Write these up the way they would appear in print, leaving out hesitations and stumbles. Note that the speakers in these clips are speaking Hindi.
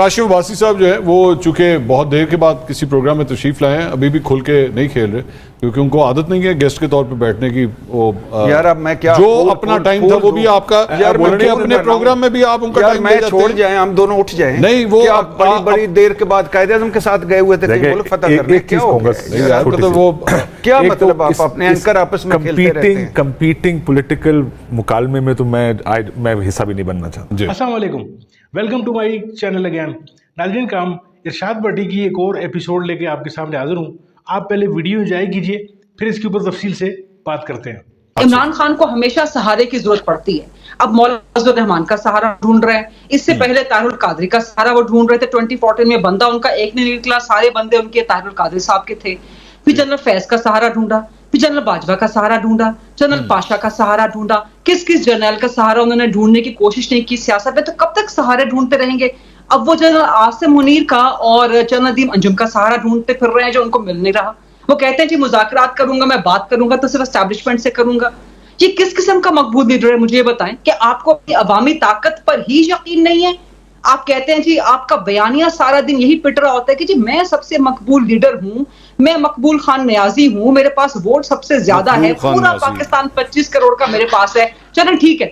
काशिफ अब्बासी साहब जो है वो चूंकि बहुत देर के बाद किसी प्रोग्राम में तशरीफ लाए हैं, अभी भी खुल के नहीं खेल रहे क्योंकि उनको आदत नहीं है गेस्ट के तौर पे बैठने की। वो यार अब मैं क्या जो अपना टाइम था वो भी आपका यार अपने प्रोग्राम में भी आप उनका टाइम मैं छोड़ जाए, हम दोनों उठ जाए। नहीं वो बड़ी बड़ी देर के बाद कायदे-ए-आज़म के साथ गए हुए थे मुल्क फतह करने। क्या वो क्या मतलब आप अपने एंकर आपस में खेलते रहते हैं। कंपीटिंग पॉलिटिकल मुकालमे में तो मैं हिस्सा भी नहीं बनना चाहता। अस्सलाम वालेकुम, welcome to my channel again. नाज़रीन काम इरशाद भट्टी की एक और एपिसोड लेके आपके सामने हाजिर हूँ। आप पहले वीडियो एंजॉय कीजिए, फिर इसके ऊपर तफसील से बात करते हैं। इमरान खान को हमेशा सहारे की जरूरत पड़ती है। अब मौलाना फजल रहमान का सहारा ढूंढ रहे हैं, इससे पहले ताहिरुल कादरी का सहारा वो ढूंढ रहे थे। 2014 में बंदा उनका एक नहीं निकला, सारे बंदे उनके ताहिरुल कादरी साहब के थे। फिर जनरल फैज का सहारा ढूंढा, फिर जनरल बाजवा का सहारा ढूंढा, जनरल पाशा का सहारा ढूंढा। किस किस जनरल का सहारा उन्होंने ढूंढने की कोशिश नहीं की सियासत में, तो कब तक सहारे ढूंढते रहेंगे। अब वो जनरल आसिम मुनीर का और जनरल नदीम अंजुम का सहारा ढूंढते फिर रहे हैं, जो उनको मिल नहीं रहा। वो कहते हैं जी मुज़ाकरात करूंगा, मैं बात करूंगा तो सिर्फ एस्टैब्लिशमेंट से करूंगा। ये किस किस्म का मकबूल लीडर है, मुझे ये बताएं कि आपको अपनी अवामी ताकत पर ही यकीन नहीं है। आप कहते हैं जी, आपका बयानिया सारा दिन यही पिट रहा होता है कि जी मैं सबसे मकबूल लीडर हूं, मैं मकबूल खान न्याजी हूं, मेरे पास वोट सबसे ज्यादा है, पूरा पाकिस्तान 25 करोड़ का मेरे पास है। चलें ठीक है,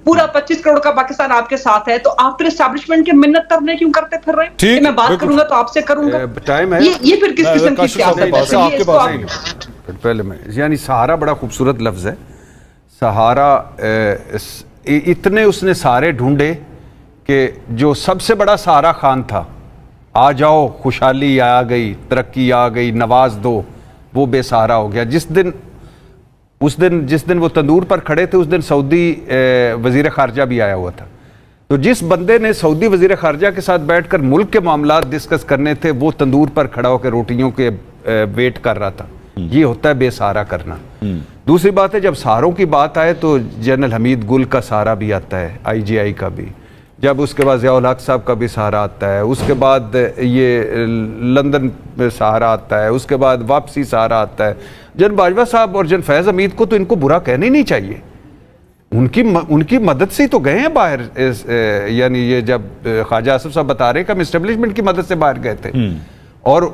पूरा 25 करोड़ का पाकिस्तान आपके साथ है, तो आप फिर एस्टैब्लिशमेंट की मिन्नत करने क्यों करते फिर रहे हैं? मैं बात करूंगा तो आपसे करूंगा। टाइम है ये फिर किस किस्म की सियासत है? पहले में यानी सहारा बड़ा खूबसूरत लफ्ज है। सहारा इतने उसने सारे ढूंढे कि जो सबसे बड़ा सहारा खान था, आ जाओ खुशहाली आ गई, तरक्की आ गई, नवाज दो, वो बेसहारा हो गया। जिस दिन वो तंदूर पर खड़े थे उस दिन सऊदी वजीर खारजा भी आया हुआ था। तो जिस बंदे ने सऊदी वजीर खारजा के साथ बैठकर मुल्क के मामलात डिस्कस करने थे, वो तंदूर पर खड़ा होकर रोटियों के वेट कर रहा था। ये होता है बेसहारा करना। दूसरी बात है, जब सहारों की बात आए तो जनरल हमीद गुल का सहारा भी आता है, IGI का भी, जब उसके बाद ज़िया उल हक साहब का भी सहारा आता है, उसके बाद ये लंदन में सहारा आता है, उसके बाद वापसी सहारा आता है। जन बाजवा साहब और जन फैज़ हमीद को तो इनको बुरा कहना ही नहीं चाहिए। उनकी मदद से ही तो गए हैं बाहर। यानी ये जब ख्वाजा आसिफ साहब बता रहे हैं कि हम एस्टेब्लिशमेंट की मदद से बाहर गए थे, और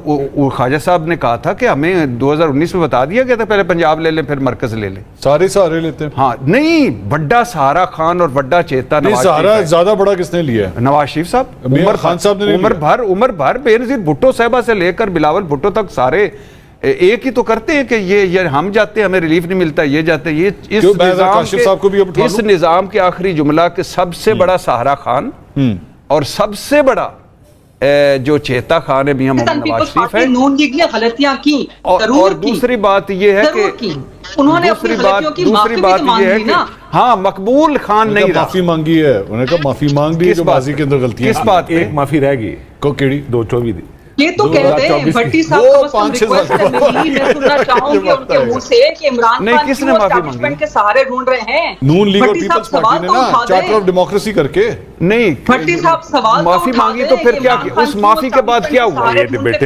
ख्वाजा साहब ने कहा था कि हमें 2019 में बता दिया गया था पहले पंजाब ले लें फिर मरकज ले लें, सारे सहारे लेते हैं। हाँ नहीं, बड़ा सहारा खान और बड़ा चेता सहारा ज्यादा बड़ा किसने लिया? नवाज शरीफ साहब, उमर खान साहब ने, उमर भर बेनजीर भुट्टो साहबा से लेकर बिलावल भुट्टो तक सारे एक ही तो करते हैं कि ये हम जाते हैं हमें रिलीफ नहीं मिलता, ये जाते हैं। ये इस निजाम के आखिरी जुमला के सबसे बड़ा सहारा खान और सबसे बड़ा जो चेता खान है मियां मोहम्मद नवाज शरीफ है। नून लीग ने गलतियां की और दूसरी बात ये है कि उन्होंने दूसरी बात ये है कि हाँ, मकबूल खान नहीं रहा, माफी मांगी है, उन्होंने कहा माफी मांग दी जो बाजी के अंदर गलतियां। किस बात? एक माफी रहेगी को केड़ी 224 दी। ये तो कहते हैं भट्टी साहब को रिक्वेस्ट करनी, मैं सुनना चाहूंगी उनके मुंह से कि इमरान खान किसने माफी मांगी के सहारे ढूंढ रहे हैं। नून लीग और पीपल्स पार्टी ने ना चार्टर ऑफ डेमोक्रेसी करके नहीं, भट्टी साहब सवाल माफी मांगी तो फिर क्या, उस माफी के बाद क्या हुआ? ये डिबेट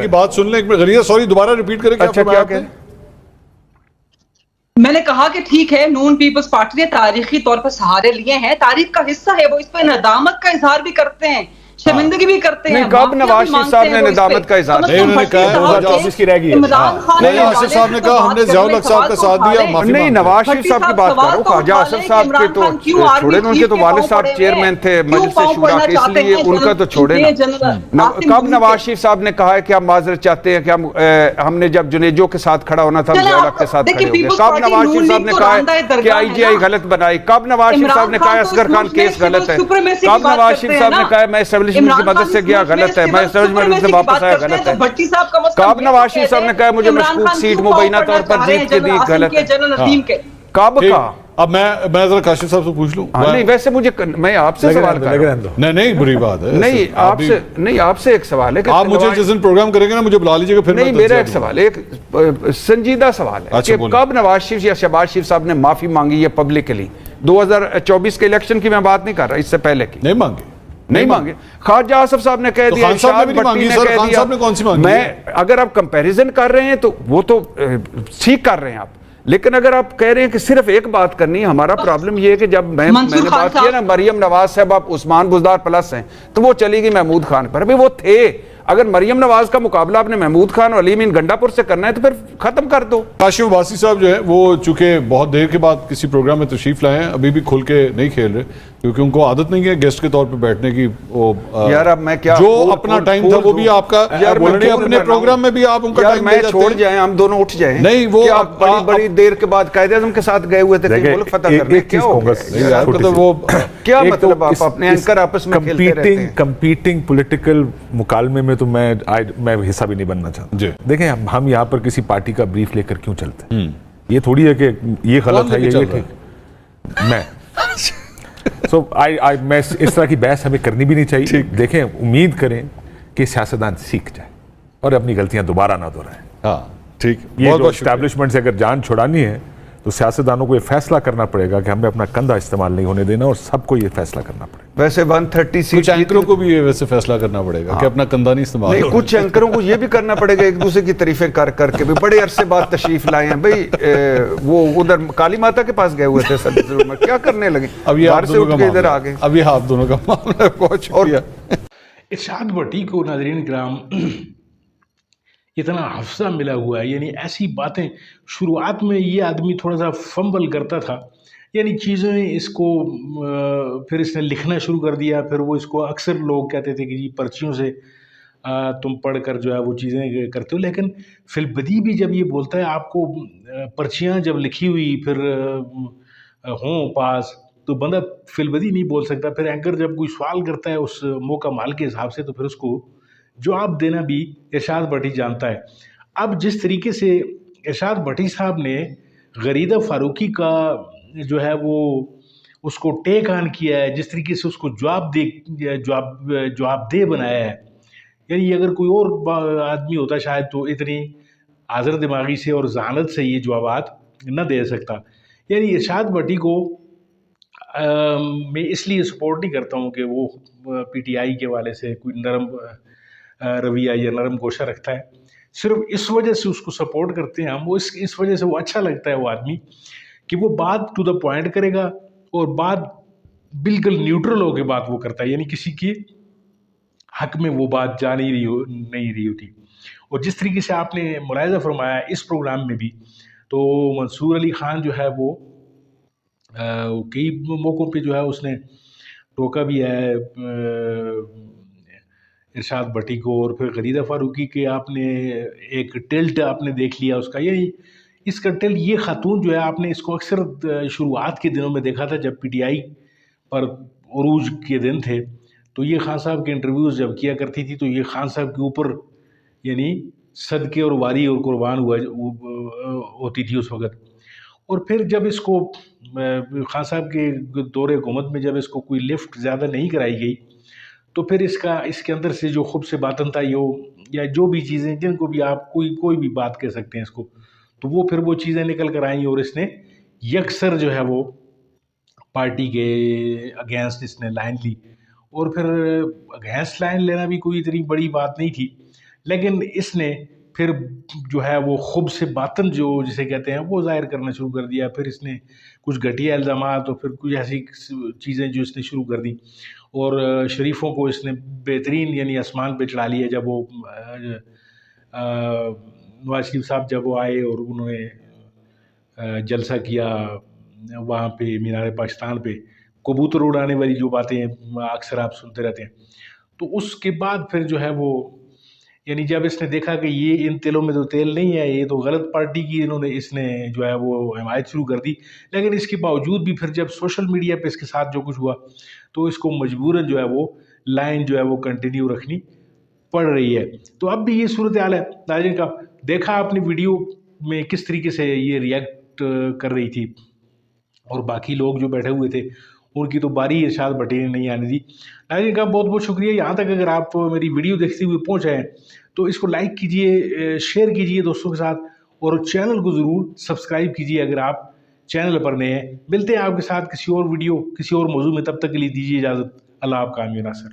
की बात सुन ले एक मिनट। गलिया सॉरी, दोबारा रिपीट करें। अच्छा क्या कह? मैंने कहा कि ठीक है, नून पीपल्स पार्टी ने तारीखी तौर पर सहारे लिए हैं, तारीख का हिस्सा है वो, इस पर नदामत का इजहार भी करते हैं, शर्मिंदगी भी करते हैं। कब नवाज शरीफ साहब ने निदामत का इजहार नहीं? उन्होंने कहा की रहेगी। नहीं, आसिफ साहब ने कहा हमने ज़िया उल हक साहब का साथ दिया। नहीं, नवाज शरीफ साहब की बात करो। ख्वाजा आसिफ साहब के तो छोड़े, उनके तो वालिद साहब चेयरमैन थे मजलिस शूरा के, इसलिए उनका तो छोड़े ना। कब नवाज शरीफ साहब ने कहा है कि हम माजरत चाहते हैं कि हमने जब जुनेजो के साथ खड़ा होना था ज़िया उल हक के साथ खड़े हो गए? कब नवाज शरीफ साहब ने कहा है कि IGI गलत बनाई? कब नवाज शरीफ साहब ने कहा है असगर खान केस गलत है? कब नवाज शरीफ साहब ने कहा है मैं एस्टेब्लिशमेंट की मदद से गया गलत है, मैं एस्टेब्लिशमेंट से वापस आया गलत है? कब नवाज शरीफ साहब ने कहा मुझे मशकूक सीट मुबैना तौर पर जीत के दी गलत है? कब कहा? अब मैं जरा काशिफ साहब से पूछ लूं। नहीं वैसे मुझे, मैं आपसे सवाल कर रहा हूं। नहीं बुरी बात है। नहीं आपसे एक सवाल है कि आप मुझे जिस दिन प्रोग्राम करेंगे ना मुझे बुला लीजिएगा फिर। नहीं, मेरा एक सवाल, एक संजीदा सवाल है कि कब नवाज शरीफ या शहबाज शरीफ साहब ने माफी मांगी है पब्लिकली? 2024 के इलेक्शन की मैं बात नहीं कर रहा, इससे पहले की। नहीं मांगे। ख्वाजा आसिफ साहब ने कह दिया, मैं अगर आप कंपैरिजन कर रहे हैं तो वो तो ठीक कर रहे हैं आप, लेकिन अगर आप कह रहे हैं कि सिर्फ एक बात करनी है, हमारा प्रॉब्लम ये है कि जब मैंने बात की ना मरियम नवाज साहब आप उस्मान बुज़दार प्लस हैं, तो वो चली गई महमूद खान पर। अभी वो थे, अगर मरियम नवाज का मुकाबला आपने महमूद खान और अलीम इन गंडापुर से करना है तो फिर खत्म कर दो। काशिफ अब्बासी साहब जो है वो चूंकि बहुत देर के बाद किसी प्रोग्राम में तशरीफ लाए हैं, अभी भी खुल के नहीं खेल रहे क्योंकि उनको आदत नहीं है गेस्ट के तौर पे बैठने की। वो यार अब मैं क्या जो अपना टाइम था वो भी आपका, यार बोलने अपने प्रोग्राम में भी आप उनका टाइम मैं छोड़ जाए, हम दोनों उठ जाए। नहीं वो बड़ी बड़ी देर के बाद कायदे-ए-आज़म के साथ गए हुए थे मुल्क फतह करने, क्या हो गया? वो क्या मतलब आप अपने एंकर आपस में खेलते रहते हैं? कंपीटिंग पॉलिटिकल मुकालमे में तो मैं हिस्सा भी नहीं बनना चाहता। देखें हम यहाँ पर किसी पार्टी का ब्रीफ लेकर क्यों चलते हैं? ये थोड़ी है कि ये गलत है, ये ठीक। मैं मैं इस तरह की बहस हमें करनी भी नहीं चाहिए। देखें, उम्मीद करें कि सियासतदान सीख जाए और अपनी गलतियां दोबारा ना दोहराएं। हाँ ठीक, ये जो एस्टैब्लिशमेंट से अगर जान छुड़ानी है तो सियासतदानों को ये फैसला करना पड़ेगा कि हमें अपना कंधा इस्तेमाल नहीं होने देना, और सबको ये फैसला करना पड़ेगा। वैसे 130 सीट कुछ एंकरों को भी ये वैसे फैसला करना पड़ेगा कि अपना कंधा नहीं इस्तेमाल। नहीं, कुछ एंकरों को ये भी करना पड़ेगा एक दूसरे की तारीफें कर करके भी बड़े अरसे बाद तशरीफ लाए हैं भाई। वो उधर काली माता के पास गए हुए थे सब, क्या करने लगे, अब ये बाहर से उठ के इधर आ गए। अब ये आप दोनों का मामला है। बहुत शुक्रिया। इरशाद भट्टी को नाज़रीन किराम इतना हफ्सा मिला हुआ है, यानी ऐसी बातें शुरुआत में ये आदमी थोड़ा सा फंबल करता था, यानी चीज़ें इसको फिर इसने लिखना शुरू कर दिया। फिर वो इसको अक्सर लोग कहते थे कि जी पर्चियों से तुम पढ़कर जो है वो चीज़ें करते हो, लेकिन फिलबदी भी जब ये बोलता है आपको पर्चियाँ जब लिखी हुई फिर हों पास, तो बंदा फिलबदी नहीं बोल सकता। फिर एंकर जब कोई सवाल करता है उस मौका माल के हिसाब से, तो फिर उसको जवाब देना भी इरशाद भट्टी जानता है। अब जिस तरीके से इरशाद भट्टी साहब ने गरीदा फारूकी का जो है वो उसको टेक ऑन किया है, जिस तरीके से उसको जवाबदेह बनाया है, यानी अगर कोई और आदमी होता शायद तो इतनी आज़र दिमागी से और जहानत से ये जवाबात न दे सकता। यानी इरशाद भट्टी को मैं इसलिए सपोर्ट नहीं करता हूँ कि वो पीटीआई के वाले से कोई नरम रवैया या नरम गोशा रखता है, सिर्फ इस वजह से उसको सपोर्ट करते हैं हम। वो इस वजह से वो अच्छा लगता है वो आदमी कि वो बात टू द पॉइंट करेगा और बात बिल्कुल न्यूट्रल होकर बात वो करता है, यानी किसी के हक में वो बात जा नहीं रही होती। और जिस तरीके से आपने मुलाहिज़ा फरमाया इस प्रोग्राम में भी, तो मंसूर अली ख़ान जो है वो कई मौक़ों पे जो है उसने टोका भी है इरशाद भट्टी को। और फिर गरीदा फारूकी के आपने एक टिल्ट आपने देख लिया उसका, यही इसका टिल्ट, ये खातून जो है आपने इसको अक्सर शुरुआत के दिनों में देखा था जब पीटीआई पर उरूज के दिन थे, तो ये खान साहब के इंटरव्यूज़ जब किया करती थी तो ये खान साहब के ऊपर यानी सदके और वारी और कुर्बान हुआ होती थी उस वक़्त। और फिर जब इसको खान साहब के दौरे हुकूमत में जब इसको कोई लिफ्ट ज़्यादा नहीं कराई गई, तो फिर इसके अंदर से जो खूब से बातन था या जो भी चीज़ें जिनको भी आप कोई भी बात कह सकते हैं इसको, तो वो फिर वो चीज़ें निकल कर आई और इसने यकसर जो है वो पार्टी के अगेंस्ट इसने लाइन ली। और फिर अगेंस्ट लाइन लेना भी कोई इतनी बड़ी बात नहीं थी, लेकिन इसने फिर जो है वो खूब से बातन जो जिसे कहते हैं वो ज़ाहिर करना शुरू कर दिया। फिर इसने कुछ घटिया इल्ज़ामात और फिर कुछ ऐसी चीज़ें जो इसने शुरू कर दी, और शरीफों को इसने बेहतरीन यानी आसमान पे चढ़ा लिया। जब वो नवाज शरीफ साहब जब वो आए और उन्होंने जलसा किया वहाँ पे मीनार पाकिस्तान पे, कबूतर उड़ाने वाली जो बातें अक्सर आप सुनते रहते हैं, तो उसके बाद फिर जो है वो यानी जब इसने देखा कि ये इन तेलों में तो तेल नहीं है, ये तो गलत पार्टी की इसने जो है वो हिमायत शुरू कर दी। लेकिन इसके बावजूद भी फिर जब सोशल मीडिया पे इसके साथ जो कुछ हुआ, तो इसको मजबूरन जो है वो लाइन जो है वो कंटिन्यू रखनी पड़ रही है। तो अब भी ये सूरत हाल है नाज़रीन का। देखा आपने वीडियो में किस तरीके से ये रिएक्ट कर रही थी, और बाकी लोग जो बैठे हुए थे उनकी तो बारी इरशाद भट्टी ने नहीं आने दी। नाज़रीन का बहुत बहुत शुक्रिया। यहाँ तक अगर आप मेरी वीडियो देखते हुए पहुँच आए तो इसको लाइक कीजिए, शेयर कीजिए दोस्तों के साथ, और चैनल को ज़रूर सब्सक्राइब कीजिए अगर आप चैनल पर नए हैं। मिलते हैं आपके साथ किसी और वीडियो किसी और मौजू में, तब तक के लिए दीजिए इजाज़त। अल्लाह आपका आमीन नासर।